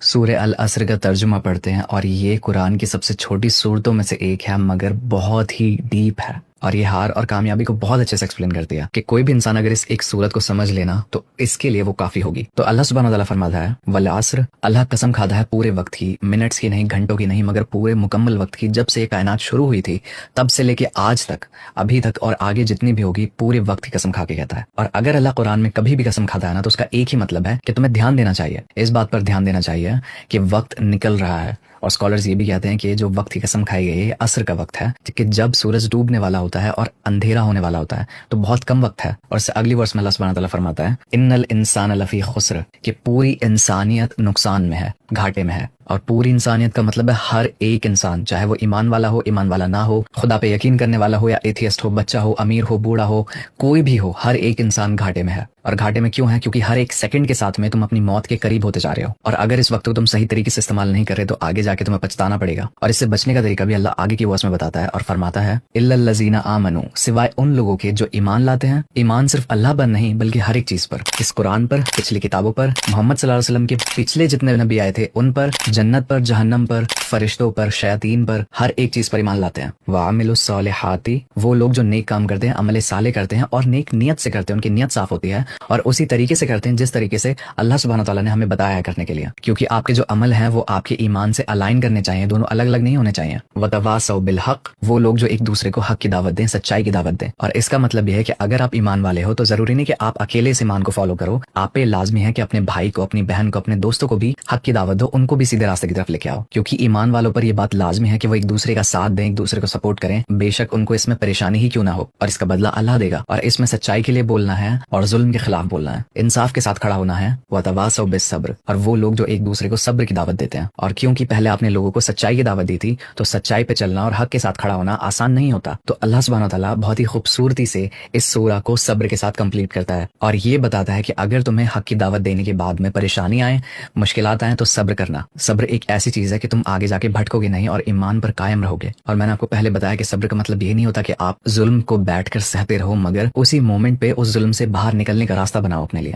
سورہ العصر کا ترجمہ پڑھتے ہیں اور یہ قرآن کی سب سے چھوٹی صورتوں میں سے ایک ہے مگر بہت ہی ڈیپ ہے، اور یہ ہار اور کامیابی کو بہت اچھے سے ایکسپلین کر دیا کہ کوئی بھی انسان اگر اس ایک صورت کو سمجھ لینا تو اس کے لیے وہ کافی ہوگی۔ تو اللہ سبحانہ وتعالیٰ فرماتا ہے والعصر، اللہ قسم کھاتا ہے پورے وقت کی، منٹس کی نہیں، گھنٹوں کی نہیں، مگر پورے مکمل وقت کی، جب سے یہ کائنات شروع ہوئی تھی تب سے لے کے آج تک، ابھی تک اور آگے جتنی بھی ہوگی، پورے وقت کی قسم کھا کے کہتا ہے۔ اور اگر اللہ قرآن میں کبھی بھی قسم کھاتا ہے نا تو اس کا ایک ہی مطلب ہے کہ تمہیں دھیان دینا چاہیے، اس بات پر دھیان دینا چاہیے کہ وقت نکل رہا ہے۔ اور اسکالرز یہ بھی کہتے ہیں کہ جو وقت کی قسم کھائی گئی ہے یہ عصر کا وقت ہے، کہ جب سورج ڈوبنے والا ہوتا ہے اور اندھیرا ہونے والا ہوتا ہے تو بہت کم وقت ہے۔ اور سے اگلی ورس میں اللہ سبحانہ تعالیٰ فرماتا ہے ان الانسان لفی خسر، کہ پوری انسانیت نقصان میں ہے، گھاٹے میں ہے۔ اور پوری انسانیت کا مطلب ہے ہر ایک انسان، چاہے وہ ایمان والا ہو، ایمان والا نہ ہو، خدا پہ یقین کرنے والا ہو یا ایتھیسٹ ہو، بچہ ہو، امیر ہو، بوڑھا ہو، کوئی بھی ہو، ہر ایک انسان گھاٹے میں ہے۔ اور گھاٹے میں کیوں ہے؟ کیونکہ ہر ایک سیکنڈ کے ساتھ میں تم اپنی موت کے قریب ہوتے جا رہے ہو، اور اگر اس وقت کو تم صحیح طریقے سے استعمال نہیں کر رہے تو آگے جا کے تمہیں پچھتانا پڑے گا۔ اور اس سے بچنے کا طریقہ بھی اللہ آگے کی ورس میں بتاتا ہے اور فرماتا ہے الا الذین آمنوا، سوائے ان لوگوں کے جو ایمان لاتے ہیں۔ ایمان صرف اللہ پر نہیں بلکہ ہر ایک چیز پر، اس قرآن پر، پچھلی کتابوں پر، محمد صلی اللہ علیہ وسلم کے پچھلے جتنے نبی آئے تھے ان پر، جنت پر، جہنم پر، فرشتوں پر، شیاطین پر، ہر ایک چیز پر ایمان لاتے ہیں۔ وعملوا الصالحات، وہ لوگ جو نیک کام کرتے ہیں، عمل صالح کرتے ہیں اور نیک نیت سے کرتے ہیں، ان کی نیت صاف ہوتی ہے اور اسی طریقے سے کرتے ہیں جس طریقے سے اللہ سبحانہ تعالیٰ نے ہمیں بتایا ہے کرنے کے لیے، کیونکہ آپ کے جو عمل ہیں وہ آپ کے ایمان سے الائن کرنے چاہیے، دونوں الگ الگ نہیں ہونے چاہیے۔ وتواصوا بالحق، وہ لوگ جو ایک دوسرے کو حق کی دعوت دیں، سچائی کی دعوت دیں۔ اور اس کا مطلب یہ ہے کہ اگر آپ ایمان والے ہو تو ضروری نہیں کہ آپ اکیلے اس ایمان کو فالو کرو، آپ پہ لازمی ہے کہ اپنے بھائی کو، اپنی بہن کو، اپنے دوستوں کو بھی حق کی دعوت دو، ان کو بھی سیدھے راستے کی طرف لے کے آؤ، کیونکہ ایمان والوں پر یہ بات لازمی ہے کہ وہ ایک دوسرے کا ساتھ دیں، ایک دوسرے کو سپورٹ کریں، بے شک ان کو اس میں پریشانی ہی کیوں نہ ہو، اور اس کا بدلہ اللہ دے گا۔ اور اس میں سچائی کے لیے بولنا ہے اور ظلم کے خلاف بولنا ہے، انصاف کے ساتھ کھڑا ہونا ہے۔ وتواصوا بالصبر، اور وہ لوگ جو ایک دوسرے کو صبر کی دعوت دیتے ہیں۔ اور کیونکہ پہلے آپ نے لوگوں کو سچائی کی دعوت دی تھی تو سچائی پہ چلنا اور حق کے ساتھ کھڑا ہونا آسان نہیں ہوتا، تو اللہ سبحانہ تعالیٰ بہت ہی خوبصورتی سے اس سورہ کو صبر کے ساتھ کمپلیٹ کرتا ہے اور یہ بتاتا ہے کہ اگر تمہیں حق کی دعوت دینے کے بعد میں پریشانی آئے، مشکلات آئیں تو صبر کرنا۔ صبر ایک ایسی چیز ہے کہ تم آگے جا کے بھٹکو گے نہیں اور ایمان پر قائم رہو گے۔ اور میں نے آپ کو پہلے بتایا کہ صبر کا مطلب یہ نہیں ہوتا کہ آپ ظلم کو بیٹھ کر سہتے رہو، مگر اسی مومنٹ پہ اس ظلم سے باہر نکلنے کا راستہ بناؤ اپنے لیے۔